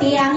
Yang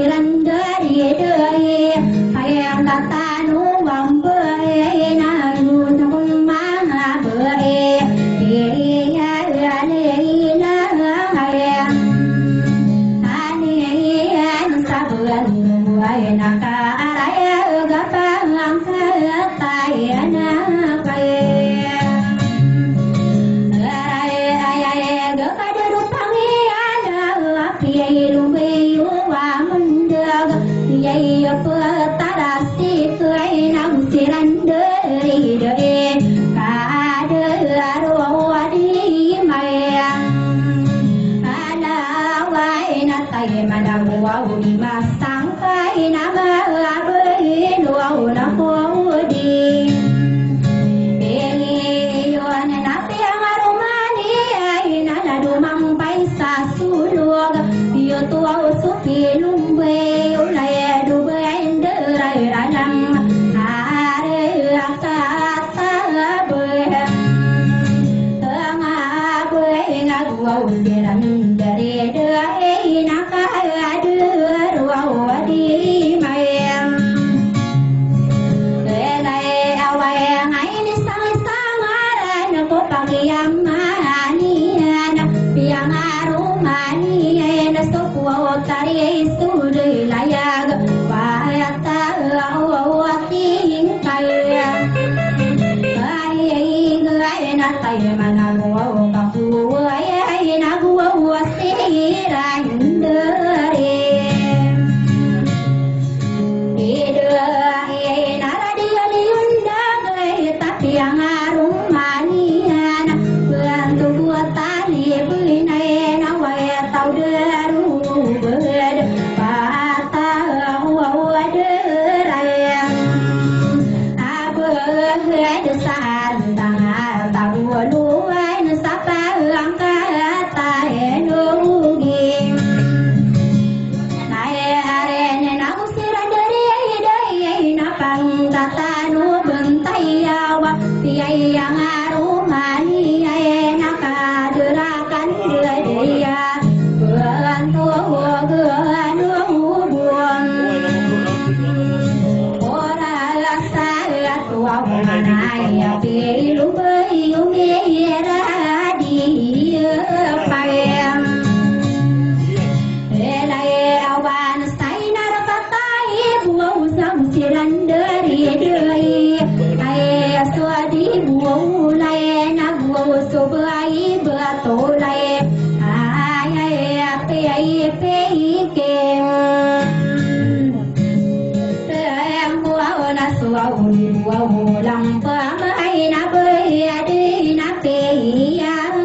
siran dari dari ayang kata nu wambe na nu nung mana be ya ya le na ayang ani an sabuan ay naka araya gapang kaya na kaya ay gapado pangiana piay lumbeyo wa mundag yay petarasi kuay nang siran dari dari kada arwadi mayang ana wai na tay manang wa udi masang kai na ma abe wa na ko udi yo na na piang aromani ay na na dumang pai sa sulog yo tu au suki lumbe ulai du bende rai ranang are akata be nga be nga gua udiran dari dari naka adu ruwa di mayang lai awai ngai ni sang sangaran ko pagiam mani na piang arumani na sokwa tari sudai layag paata awati kaya ai gai na tay manalo kapu ai na gua wasiran dari yang arum manian bantu buat tali berinai nawai tau deru ber pata wa derayang abah desan tangan tahu luai nasapa angka taenugi nae arene naku siran dari napang tatanu bentai awa piai yang arumani ay nakadurakan dia bantu ganu buang ora lasat wa manai api lubai umira dia payang elai awan sai narapatai buau sam siran dari dari ay swadi buau lai na buau sobai batolai ay ape ke sayang buau na suau buau lampa mai na be adi na pe yang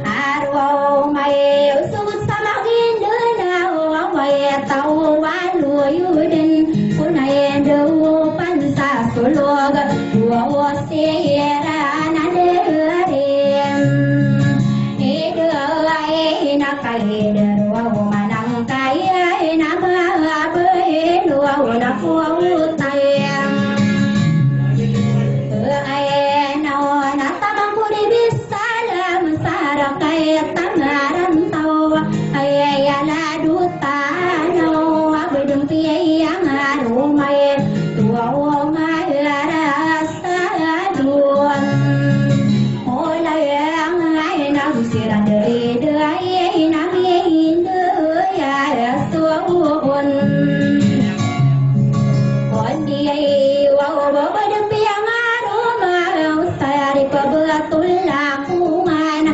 arwau mai usut samagin na mai tau wan luyudin punai do pansa sulog wa sera na de de ai na kai de wa manang kai na ma be do na fu tai ai na na tamang puri bisalam sara kai tangaran tau ai ala duta no abdum pi yang arumai tua mai rasa duan olai yang ai na siran dari dari na hindu ya suun on dia wa badum pi yang arumai sari pabatul lakuman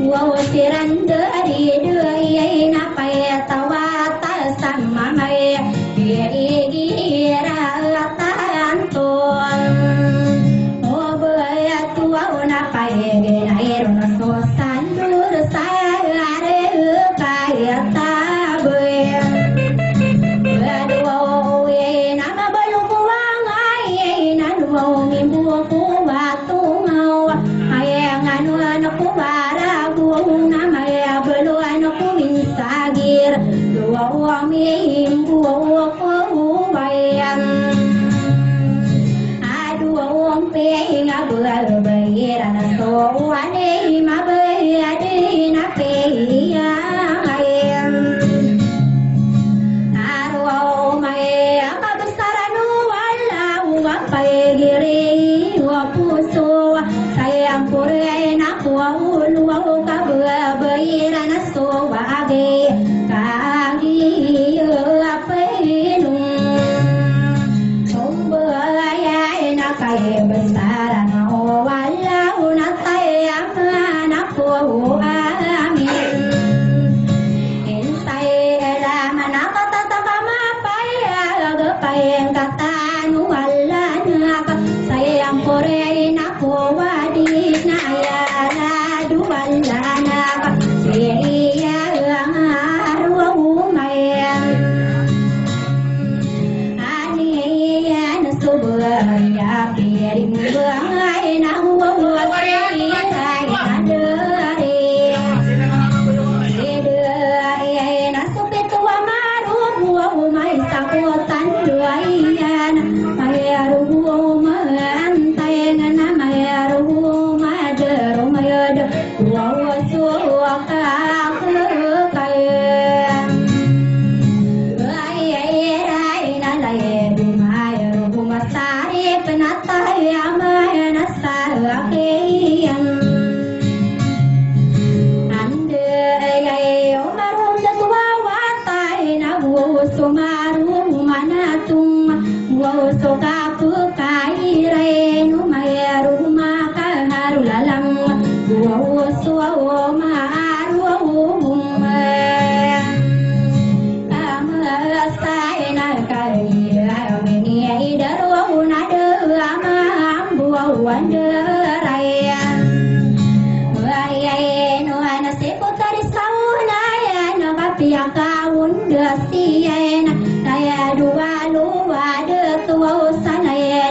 wa siran dari dari na pai tawata sama mai gira tanton obaya tua na pai gira na so sandur sare kaya tabe aduh na mabalu kuang ai na duo mimbu ku batu ngau ai nganu na ku bara buong na mai belu anu ku minsagir duo mimbu ku bayang aduh pe ngabal bayar na so ane ma bayar na pe ya Hãy subscribe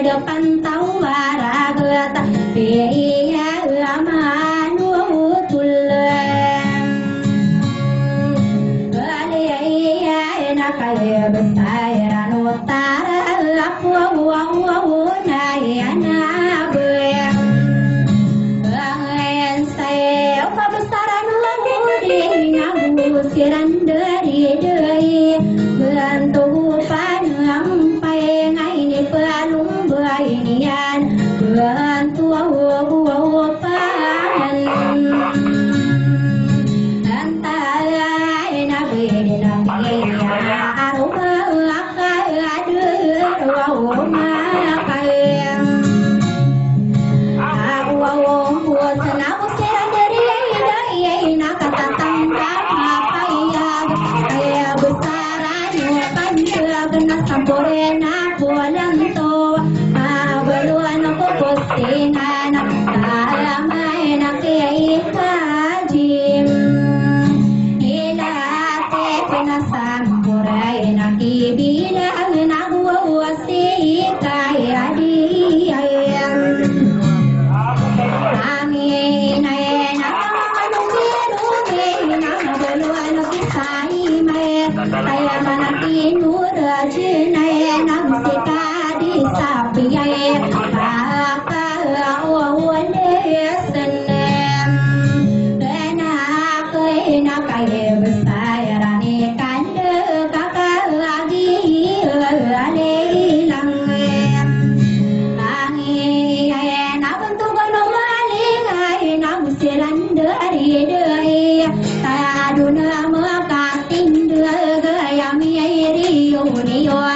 cho kênh Ghiền Mì Gõ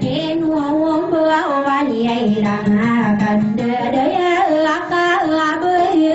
để không bỏ lỡ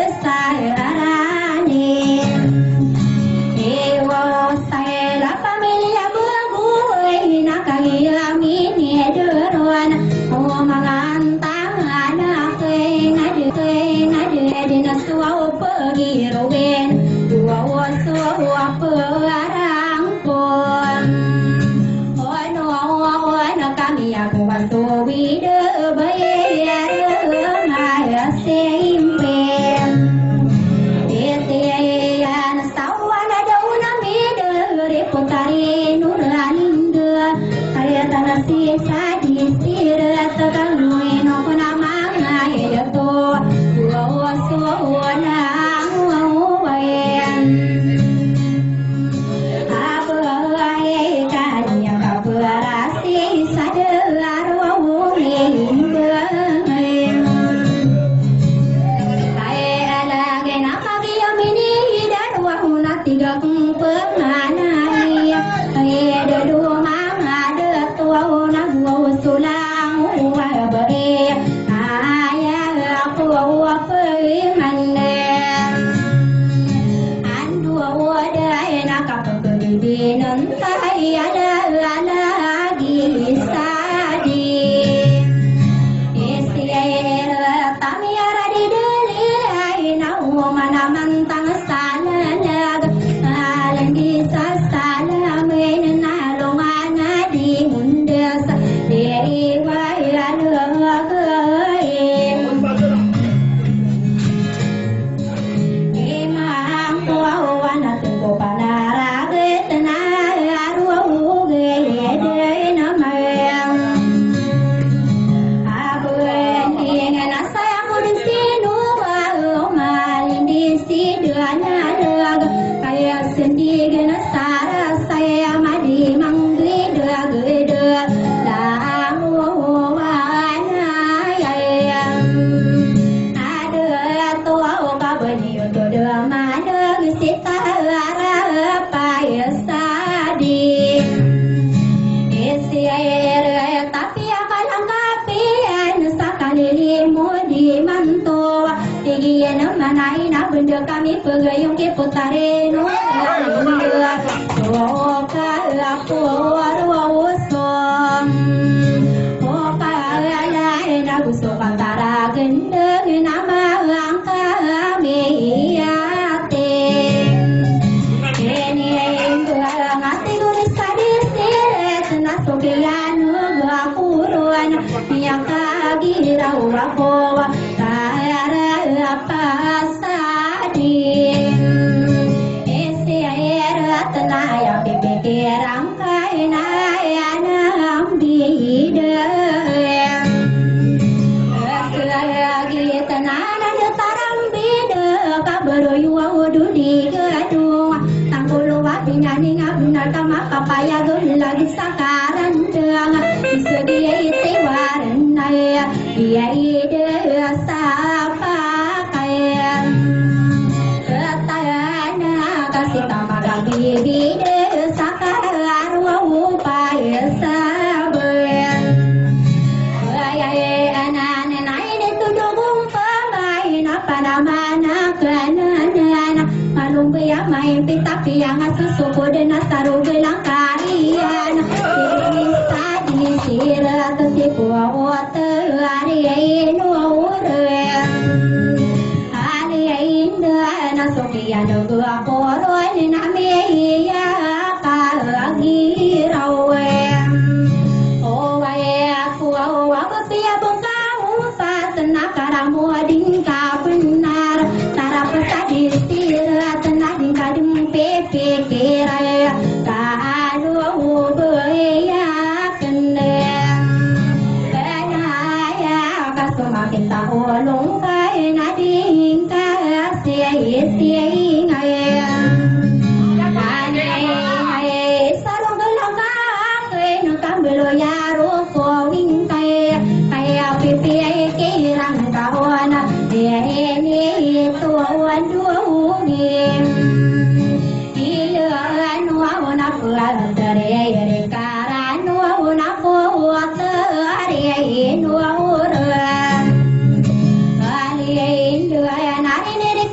Nari nari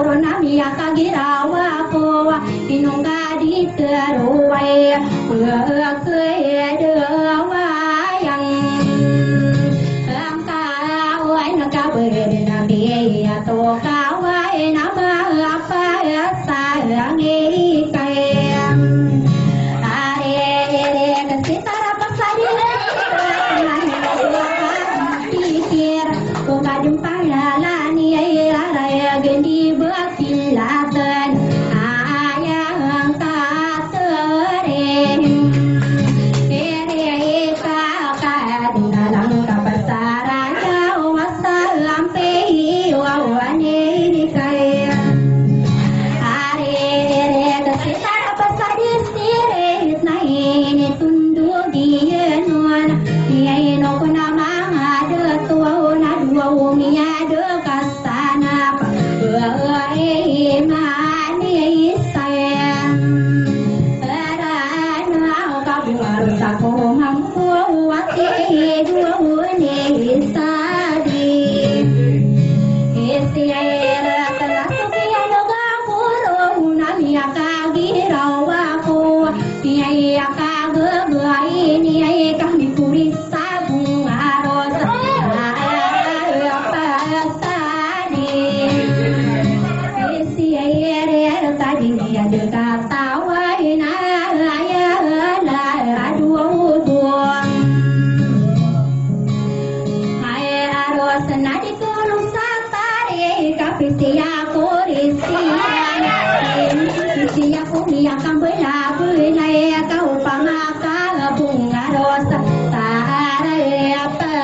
corona mia kagira wa ko inunga di teruai ke de wa yang angka wa naka bere na bi to ka wa na ma apa sa ngi kai are kesitara pasari pikir ko jumpa lani raya gendi berkilatan ayang kasering ere ka dalam kapasaran wasa lampe wawane dikaya are kesetar pasadi siret naik tundu dia nuan dia no nama ada tua na dua umi ada kasana mani sayang rana kabur sako mampu wati dua ni sadi esiera terasuk ya doga puru nami akagira wako iya kaggai ni kami puri sabung aros apa sadi esiera tadi dia dekat tawa ina ya la dua buang hai aros nadi kulung satare kapisia korisia sia kumi akan bela kau pangaka bunga rosa tare apa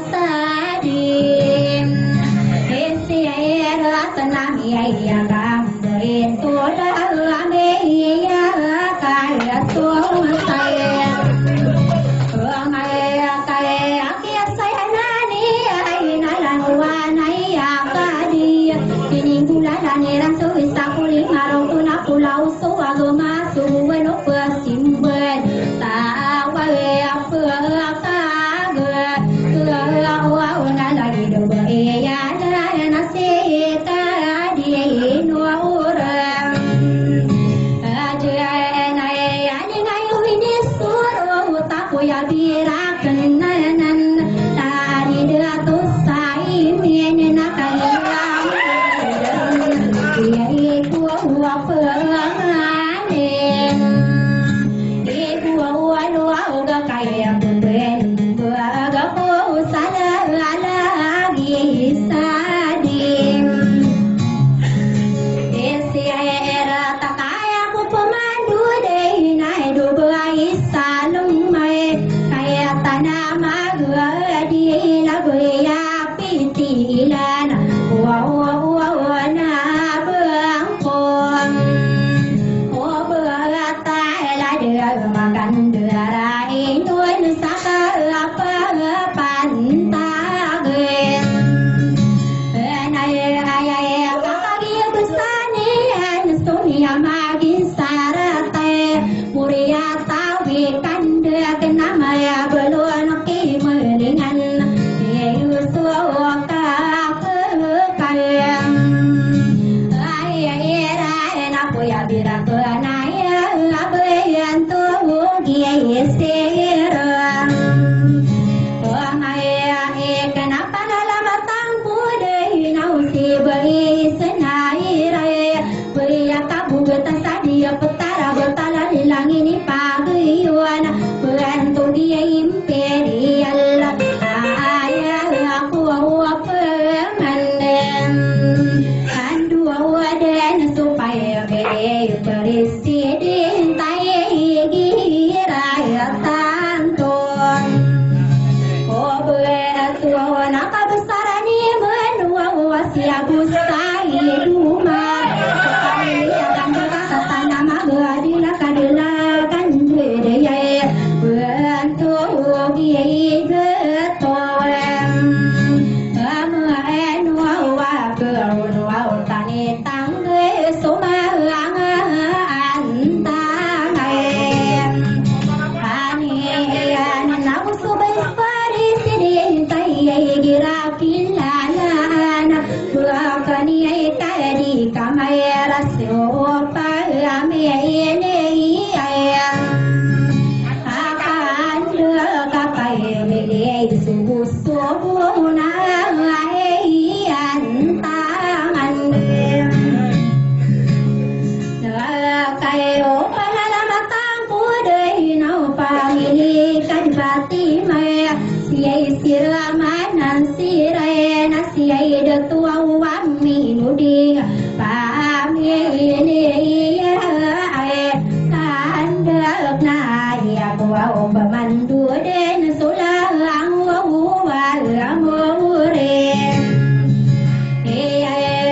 sadim esiera tenang ya gamberin tola ame ya kaya tuh saya kaya kia saya nani aina lanuan ya kadi ini bulan ran tu istakuli marong tuna pulau suagoma suweno pesimben tawa apa kaga lagi doa ya nasi tadi no orang aja nai ini suruh tak ya birakan nanan tadi dia tu sai mien nak kalian dia ibu apa kaya ben baga ko sala lagi sadim esiera takaya ku pemandu dei nai do bai salung mai kaya tanah maga di lagu ya pitilan wa na bangkong oh berata la dia makan derai nuai nusaka apa pantagen nai kakagi besani sonia magin sarate muria tawi kande kenama ya belum ki mendingan yeyu suaka kekayang aku ya bilang ke naya abeyan tuh dia serang kenapa dalam tangku deh nau si beri senai raya beri kabu betas sadia petara betala di langit ini pagi wana berantu dia impe pemandu den sulang wawure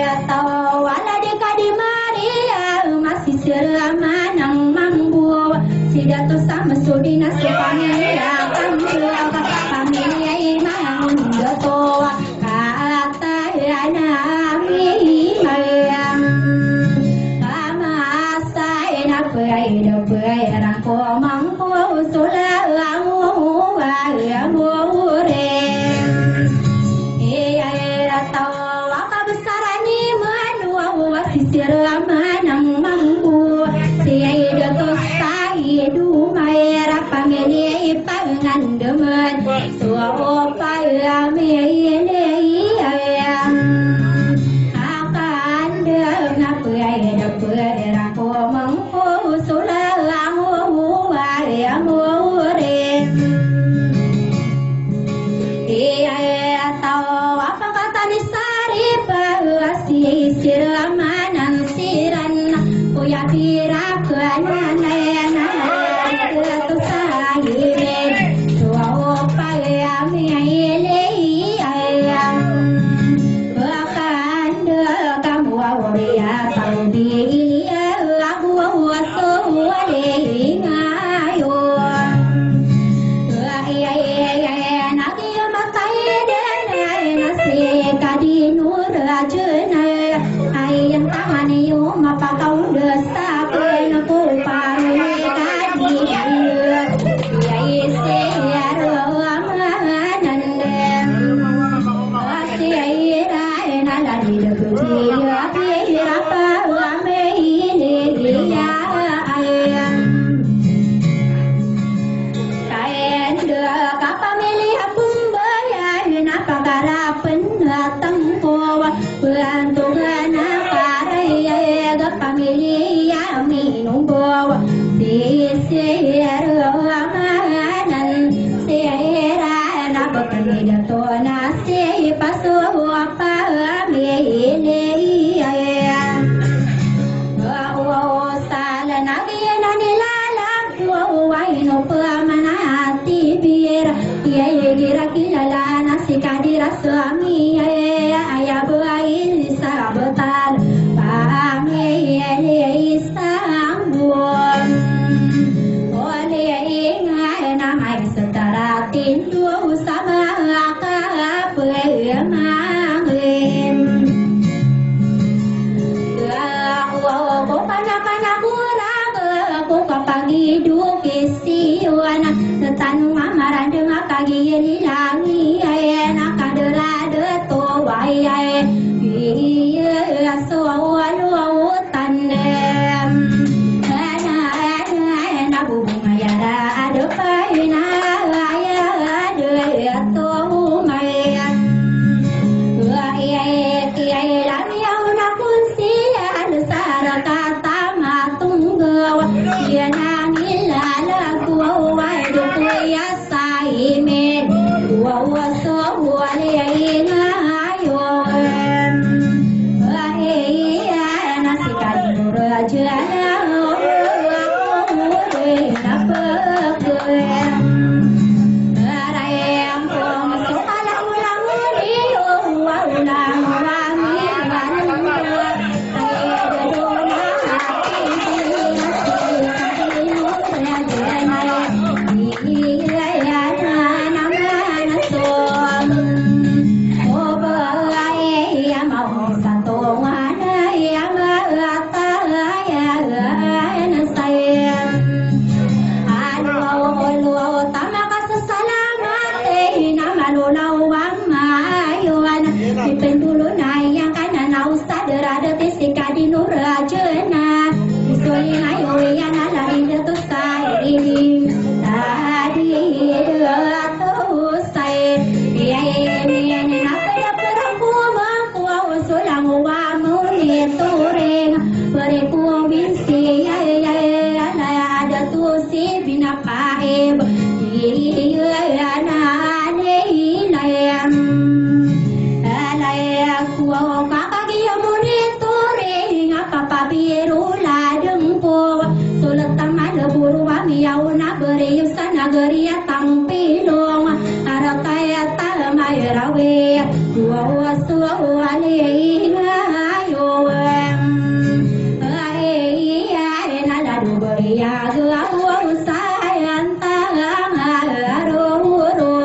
atau wala di Maria masih seramanang mambu sidato sama sudina supamia kambuka pamia imang gato kata yana miyam amasa ena pai rangko mangko sulang wawure siramanang mangku siya to sai du mayra pamili pangan demen suo paya mele ayam akan denga pai ra ko mangku sulang wa ya mure iya tahu apa kata nisari pasti siramanang ya pira kana na tu sai suo paya mele ayam bahkan kamu awria taudi aku waso wale ngayo ya nagi matai den nasi kadinu rajana ayam tangani mapakau desa pena kupare kadi ya ise ya ramanan asiira ena ladi deguti ya pira pa me ini ya ayam kaen de kapamili apumbaya ena pagara penatang kowa bantungan pamilya minum bawa sisiramanan sira na bakmida to na si paso apa mele ya wa sala na gena nilala wa ino pamana tibira ya gira kilala na sikadira suami ya ayabai sabatal pagi dua kesiwana tanu mamaran dengar kagi lilangi ayana kadera de to wayai iya so walu tanem ana bunga yara ada paina aya de to maya ayai lami auna kunsi ada sarata matunggawa yana Nagari ya tampilong arakaya tamay rawe wa suwa le ayo ai ai na la du ya ga wa sayan ta ro ro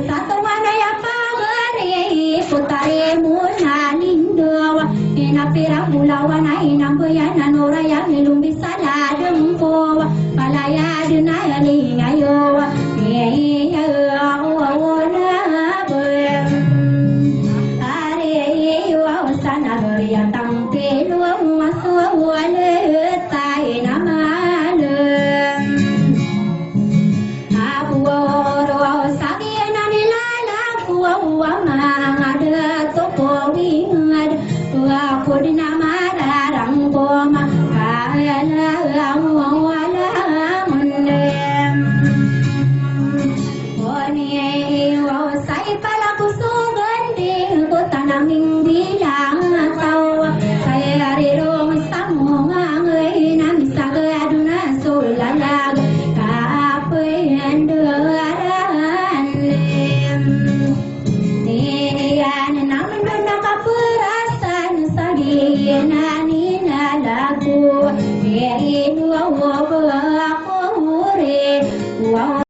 satu mana ya pagare putare muna lindawa ina pira mulawa na inamboya na nora ya nilumbi sala dempo palaya dina ya lingayo ye ya na boem are ye wa sana ya tampe lu maswa wale tai namale